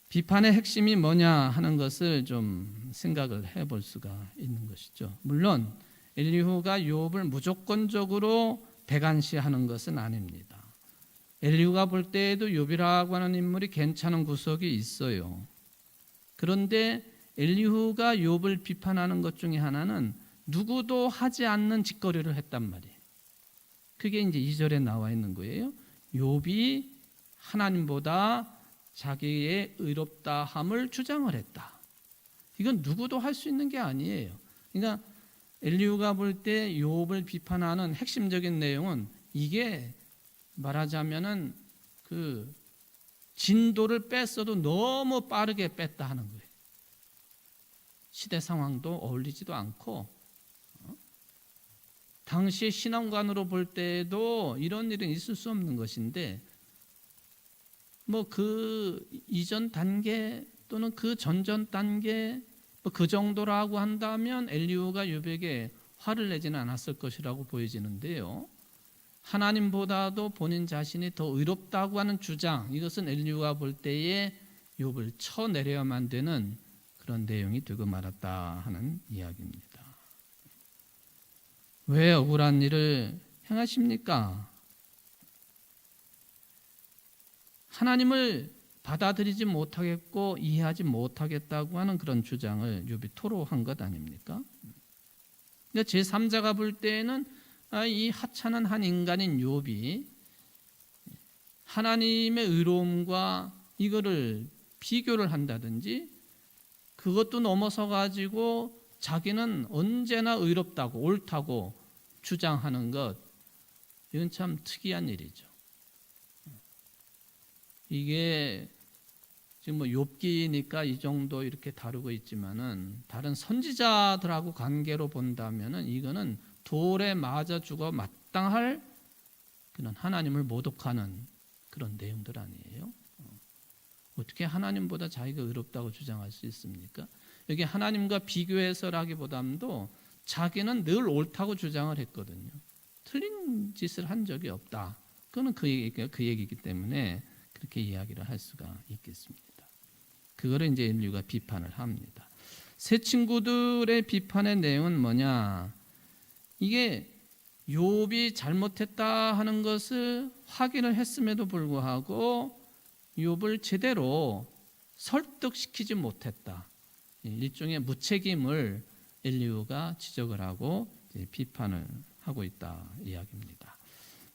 비판의 핵심이 뭐냐 하는 것을 좀 생각을 해볼 수가 있는 것이죠. 물론 엘리후가 욥을 무조건적으로 대간시하는 것은 아닙니다. 엘리후가 볼 때에도 욥이라고 하는 인물이 괜찮은 구석이 있어요. 그런데 엘리후가 욥을 비판하는 것 중에 하나는 누구도 하지 않는 짓거리를 했단 말이에요. 그게 이제 2절에 나와 있는 거예요. 욥이 하나님보다 자기의 의롭다함을 주장을 했다. 이건 누구도 할 수 있는 게 아니에요. 그러니까 엘리후가 볼 때 욥을 비판하는 핵심적인 내용은 이게 말하자면은 그 진도를 뺐어도 너무 빠르게 뺐다 하는 거예요. 시대 상황도 어울리지도 않고 당시 신앙관으로 볼 때에도 이런 일은 있을 수 없는 것인데 뭐 그 이전 단계 또는 그 전전 단계 뭐 그 정도라고 한다면 엘리후가 욥에게 화를 내지는 않았을 것이라고 보여지는데요. 하나님보다도 본인 자신이 더 의롭다고 하는 주장, 이것은 엘리후가 볼 때에 욥을 쳐내려야만 되는 그런 내용이 되고 말았다 하는 이야기입니다. 왜 억울한 일을 행하십니까? 하나님을 받아들이지 못하겠고 이해하지 못하겠다고 하는 그런 주장을 욥이 토로한 것 아닙니까? 제3자가 볼 때에는 이 하찮은 한 인간인 욥이 하나님의 의로움과 이거를 비교를 한다든지 그것도 넘어서 가지고 자기는 언제나 의롭다고 옳다고 주장하는 것, 이건 참 특이한 일이죠. 이게 지금 뭐 욥기니까 이 정도 이렇게 다루고 있지만은 다른 선지자들하고 관계로 본다면은 이거는 돌에 맞아 죽어 마땅할 그런 하나님을 모독하는 그런 내용들 아니에요? 어떻게 하나님보다 자기가 의롭다고 주장할 수 있습니까? 여기 하나님과 비교해서라기보다도 자기는 늘 옳다고 주장을 했거든요. 틀린 짓을 한 적이 없다. 그거는 그 얘기이기 때문에 그렇게 이야기를 할 수가 있겠습니다. 그거를 이제 엘리후가 비판을 합니다. 새 친구들의 비판의 내용은 뭐냐? 이게 욥이 잘못했다 하는 것을 확인을 했음에도 불구하고 욥을 제대로 설득시키지 못했다. 일종의 무책임을 엘리후가 지적을 하고 비판을 하고 있다 이야기입니다.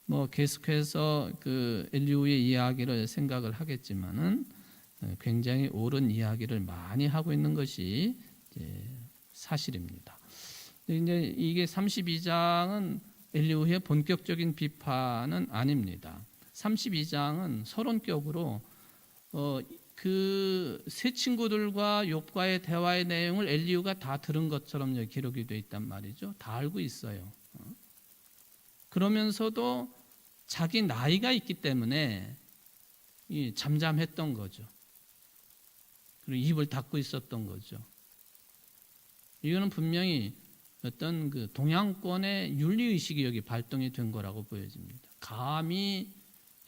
뭐 계속해서 그 엘리후의 이야기를 생각을 하겠지만은 굉장히 옳은 이야기를 많이 하고 있는 것이 사실입니다. 이제 이게 32장은 엘리후의 본격적인 비판은 아닙니다. 32장은 서론격으로 그 세 친구들과 욥과의 대화의 내용을 엘리후가 다 들은 것처럼 기록이 되어 있단 말이죠. 다 알고 있어요. 그러면서도 자기 나이가 있기 때문에 잠잠했던 거죠. 그리고 입을 닫고 있었던 거죠. 이거는 분명히 어떤 그 동양권의 윤리의식이 여기 발동이 된 거라고 보여집니다. 감히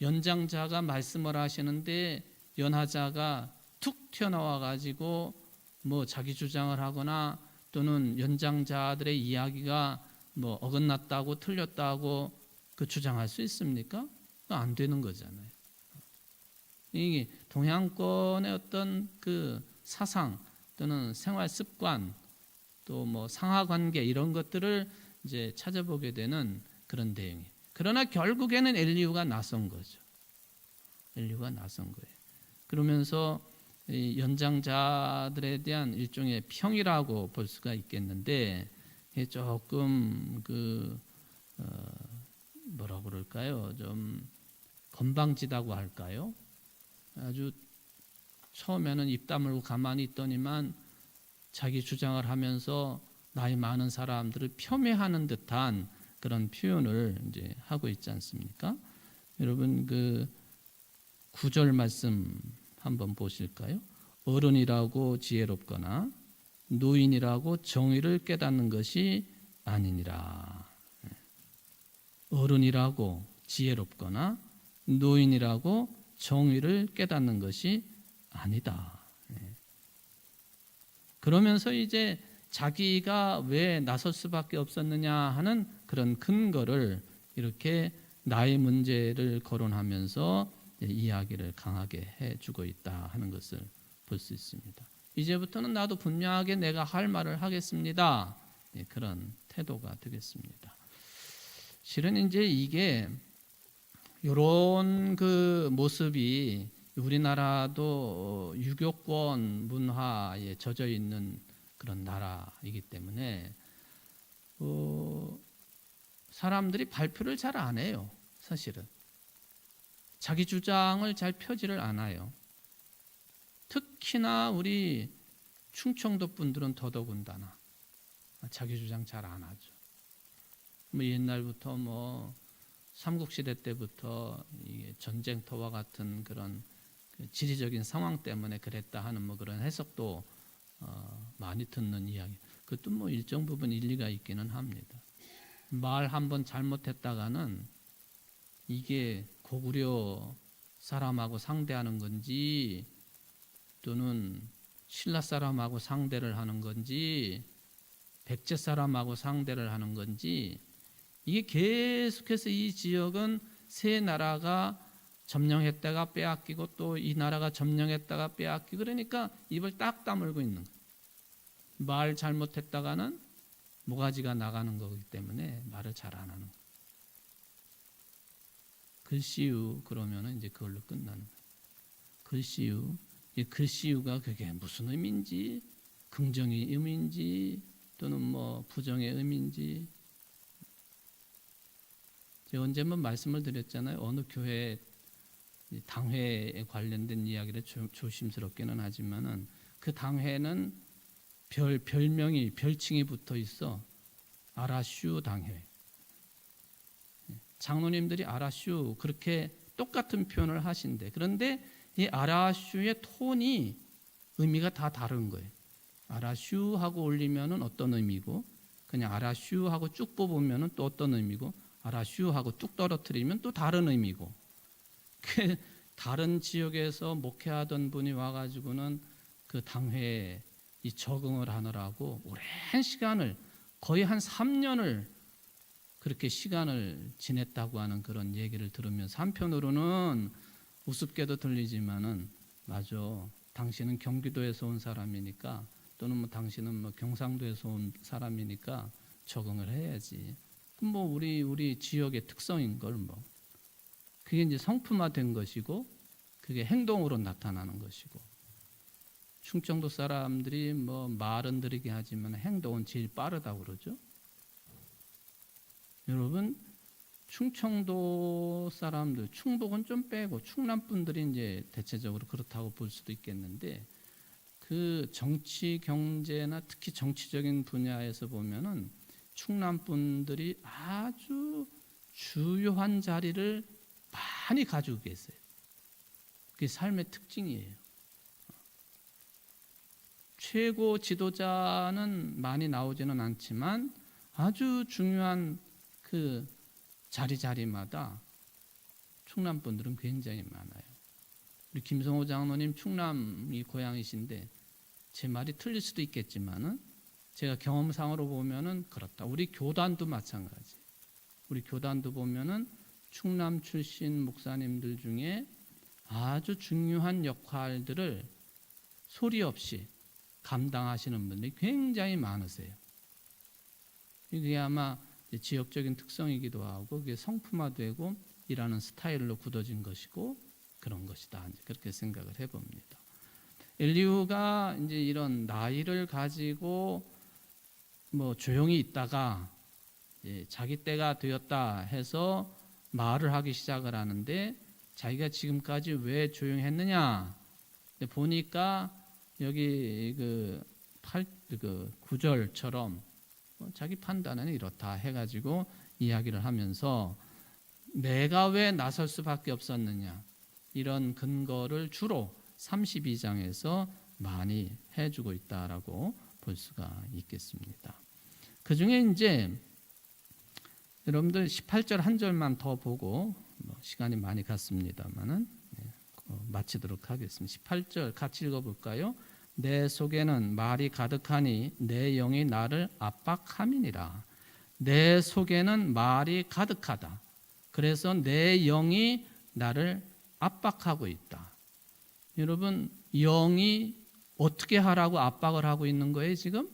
연장자가 말씀을 하시는데 연하자가 툭 튀어나와 가지고 뭐 자기 주장을 하거나 또는 연장자들의 이야기가 뭐 어긋났다고 틀렸다고 그 주장할 수 있습니까? 안 되는 거잖아요. 이게 동양권의 어떤 그 사상 또는 생활 습관 또 뭐 상하 관계 이런 것들을 이제 찾아보게 되는 그런 내용이에요. 그러나 결국에는 엘리후가 나선 거죠. 엘리후가 나선 거예요. 그러면서 이 연장자들에 대한 일종의 평이라고 볼 수가 있겠는데 조금 그 뭐라 그럴까요? 좀 건방지다고 할까요? 아주 처음에는 입 다물고 가만히 있더니만 자기 주장을 하면서 나이 많은 사람들을 폄훼하는 듯한 그런 표현을 이제 하고 있지 않습니까? 여러분 그 9절 말씀 한번 보실까요? 어른이라고 지혜롭거나 노인이라고 정의를 깨닫는 것이 아니니라. 어른이라고 지혜롭거나 노인이라고 정의를 깨닫는 것이 아니다. 그러면서 이제 자기가 왜 나설 수밖에 없었느냐 하는 그런 근거를 이렇게 나의 문제를 거론하면서 이야기를 강하게 해주고 있다 하는 것을 볼 수 있습니다. 이제부터는 나도 분명하게 내가 할 말을 하겠습니다. 그런 태도가 되겠습니다. 실은 이제 이게 이런 그 모습이 우리나라도 유교권 문화에 젖어 있는 그런 나라이기 때문에 사람들이 발표를 잘 안 해요. 사실은 자기 주장을 잘 펴지를 않아요. 특히나 우리 충청도 분들은 더더군다나 자기 주장 잘 안 하죠. 뭐 옛날부터 삼국시대 때부터 이게 전쟁터와 같은 그런 지리적인 상황 때문에 그랬다 하는 그런 해석도 많이 듣는 이야기. 그것도 일정 부분 일리가 있기는 합니다. 말 한번 잘못했다가는 이게 고구려 사람하고 상대하는 건지 또는 신라 사람하고 상대를 하는 건지 백제 사람하고 상대를 하는 건지 이게 계속해서 이 지역은 세 나라가 점령했다가 빼앗기고 또 이 나라가 점령했다가 빼앗기고 그러니까 입을 딱 다물고 있는 거예요. 말 잘못했다가는 모가지가 나가는 거기 때문에 말을 잘 안 하는 거예요. 글씨유 그러면은 이제 그걸로 끝나는 거예요. 글씨유. 이 글씨유가 그게 무슨 의미인지 긍정의 의미인지 또는 부정의 의미인지 제가 언제 한번 말씀을 드렸잖아요. 어느 교회 당회에 관련된 이야기를 조심스럽게는 하지만은 그 당회는 별칭이 붙어 있어. 아라슈 당회. 장로님들이 아라슈 그렇게 똑같은 표현을 하신대. 그런데 이 아라슈의 톤이 의미가 다 다른 거예요. 아라슈 하고 올리면은 어떤 의미고 그냥 아라슈 하고 쭉 뽑으면은 또 어떤 의미고 아라슈 하고 뚝 떨어뜨리면 또 다른 의미고 다른 지역에서 목회하던 분이 와가지고는 그 당회에 이 적응을 하느라고 오랜 시간을 거의 한 3년을 그렇게 시간을 지냈다고 하는 그런 얘기를 들으면서 한편으로는 우습게도 들리지만은 맞아. 당신은 경기도에서 온 사람이니까 또는 당신은 경상도에서 온 사람이니까 적응을 해야지. 우리 지역의 특성인 걸 그게 이제 성품화된 것이고 그게 행동으로 나타나는 것이고 충청도 사람들이 말은 느리게 하지만 행동은 제일 빠르다고 그러죠. 여러분 충청도 사람들 충북은 좀 빼고 충남 분들이 이제 대체적으로 그렇다고 볼 수도 있겠는데 그 정치 경제나 특히 정치적인 분야에서 보면은 충남 분들이 아주 주요한 자리를 많이 가지고 계세요. 그게 삶의 특징이에요. 최고 지도자는 많이 나오지는 않지만 아주 중요한 그 자리마다 충남 분들은 굉장히 많아요. 우리 김성호 장로님 충남이 고향이신데 제 말이 틀릴 수도 있겠지만은 제가 경험상으로 보면은 그렇다. 우리 교단도 마찬가지. 우리 교단도 보면은 충남 출신 목사님들 중에 아주 중요한 역할들을 소리 없이 감당하시는 분들이 굉장히 많으세요. 이게 아마 지역적인 특성이기도 하고 그게 성품화되고 일하는 스타일로 굳어진 것이고 그런 것이다. 이제 그렇게 생각을 해봅니다. 엘리후가 이제 이런 나이를 가지고 조용히 있다가 자기 때가 되었다 해서 말을 하기 시작을 하는데 자기가 지금까지 왜 조용했느냐 보니까 여기 그 9절처럼 자기 판단은 이렇다 해가지고 이야기를 하면서 내가 왜 나설 수밖에 없었느냐 이런 근거를 주로 32장에서 많이 해주고 있다라고 볼 수가 있겠습니다. 그 중에 이제 여러분들 18절 한 절만 더 보고 시간이 많이 갔습니다만은 마치도록 하겠습니다. 18절 같이 읽어볼까요? 내 속에는 말이 가득하니 내 영이 나를 압박함이니라. 내 속에는 말이 가득하다. 그래서 내 영이 나를 압박하고 있다. 여러분 영이 어떻게 하라고 압박을 하고 있는 거예요 지금?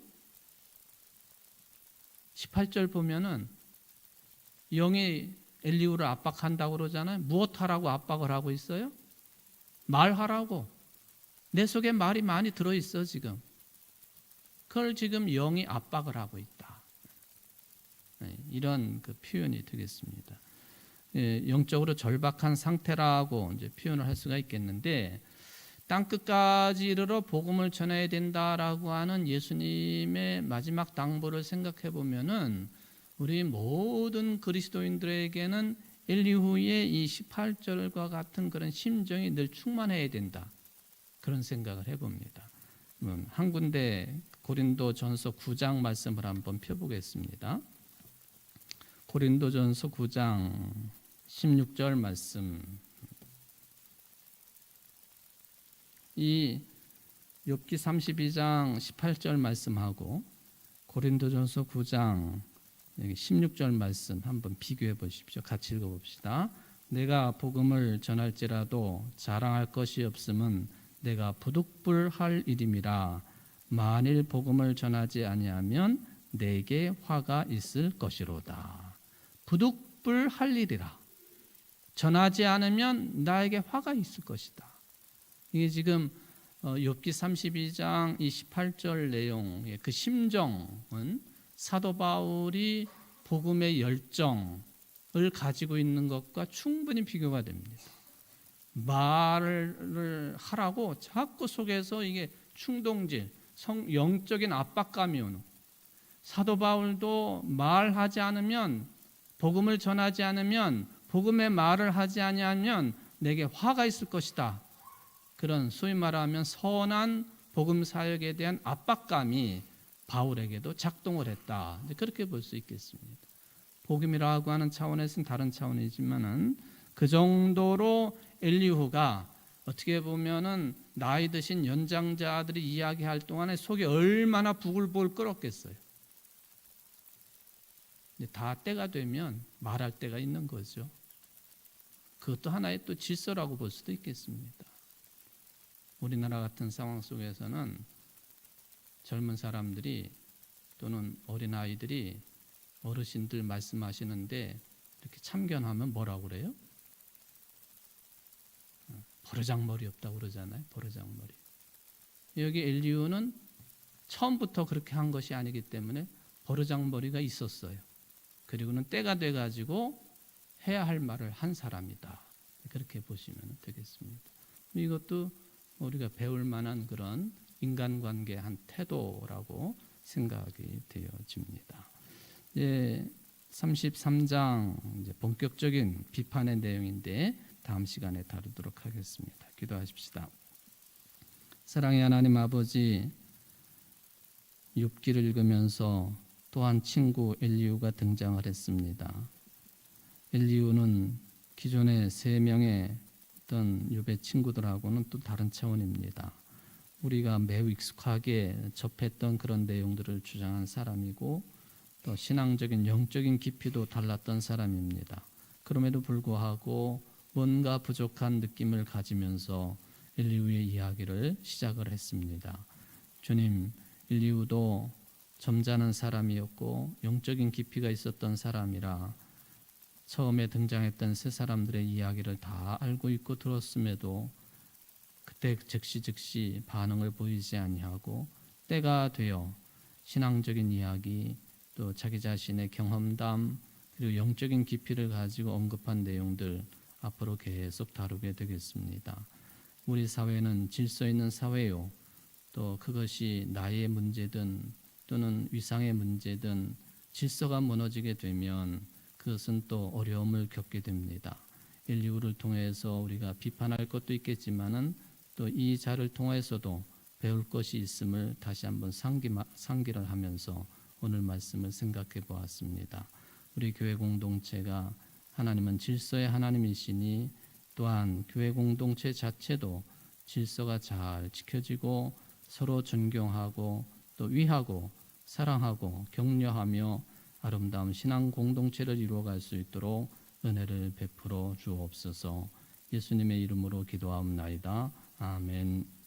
18절 보면은 영이 엘리후를 압박한다고 그러잖아요. 무엇 하라고 압박을 하고 있어요? 말하라고. 내 속에 말이 많이 들어있어 지금. 그걸 지금 영이 압박을 하고 있다. 이런 그 표현이 되겠습니다. 영적으로 절박한 상태라고 이제 표현을 할 수가 있겠는데, 땅 끝까지 이르러 복음을 전해야 된다라고 하는 예수님의 마지막 당부를 생각해 보면은 우리 모든 그리스도인들에게는 엘리후의 이 18절과 같은 그런 심정이 늘 충만해야 된다. 그런 생각을 해봅니다. 한 군데 고린도전서 9장 말씀을 한번 펴보겠습니다. 고린도전서 9장 16절 말씀. 이 욥기 32장 18절 말씀하고 고린도전서 9장 16절 말씀 한번 비교해 보십시오. 같이 읽어 봅시다. 내가 복음을 전할지라도 자랑할 것이 없음은 내가 부득불할 일임이라. 만일 복음을 전하지 아니하면 내게 화가 있을 것이로다. 부득불할 일이라. 전하지 않으면 나에게 화가 있을 것이다. 이게 지금 욥기 32장 이 18절 내용의 그 심정은 사도 바울이 복음의 열정을 가지고 있는 것과 충분히 비교가 됩니다. 말을 하라고 자꾸 속에서 이게 충동질, 영적인 압박감이 오는. 사도 바울도 말하지 않으면, 복음을 전하지 않으면, 복음의 말을 하지 아니하면 내게 화가 있을 것이다. 그런 소위 말하면 선한 복음 사역에 대한 압박감이 바울에게도 작동을 했다. 그렇게 볼 수 있겠습니다. 복음이라고 하는 차원에서는 다른 차원이지만은 그 정도로 엘리후가 어떻게 보면은 나이 드신 연장자들이 이야기할 동안에 속이 얼마나 부글부글 끓었겠어요. 다 때가 되면 말할 때가 있는 거죠. 그것도 하나의 또 질서라고 볼 수도 있겠습니다. 우리나라 같은 상황 속에서는 젊은 사람들이 또는 어린아이들이 어르신들 말씀하시는데 이렇게 참견하면 뭐라고 그래요? 버르장머리 없다고 그러잖아요. 버르장머리. 여기 엘리후는 처음부터 그렇게 한 것이 아니기 때문에 버르장머리가 있었어요. 그리고는 때가 돼가지고 해야 할 말을 한 사람이다. 그렇게 보시면 되겠습니다. 이것도 우리가 배울 만한 그런 인간관계 한 태도라고 생각이 되어집니다. 33장 이제 본격적인 비판의 내용인데 다음 시간에 다루도록 하겠습니다. 기도하십시다. 사랑의 하나님 아버지, 욥기를 읽으면서 또한 친구 엘리후가 등장을 했습니다. 엘리후는 기존의 3명의 어떤 욥의 친구들하고는 또 다른 차원입니다. 우리가 매우 익숙하게 접했던 그런 내용들을 주장한 사람이고 또 신앙적인 영적인 깊이도 달랐던 사람입니다. 그럼에도 불구하고 뭔가 부족한 느낌을 가지면서 엘리후의 이야기를 시작을 했습니다. 주님, 엘리후도 점잖은 사람이었고 영적인 깊이가 있었던 사람이라 처음에 등장했던 세 사람들의 이야기를 다 알고 있고 들었음에도 그때 즉시 반응을 보이지 아니하고 때가 되어 신앙적인 이야기 또 자기 자신의 경험담 그리고 영적인 깊이를 가지고 언급한 내용들 앞으로 계속 다루게 되겠습니다. 우리 사회는 질서 있는 사회요. 또 그것이 나이의 문제든 또는 위상의 문제든 질서가 무너지게 되면 그것은 또 어려움을 겪게 됩니다. 엘리후를 통해서 우리가 비판할 것도 있겠지만은 또 이 자를 통해서도 배울 것이 있음을 다시 한번 상기를 하면서 오늘 말씀을 생각해 보았습니다. 우리 교회 공동체가 하나님은 질서의 하나님이시니 또한 교회 공동체 자체도 질서가 잘 지켜지고 서로 존경하고 또 위하고 사랑하고 격려하며 아름다운 신앙 공동체를 이루어갈 수 있도록 은혜를 베풀어 주옵소서. 예수님의 이름으로 기도하옵나이다. 아멘.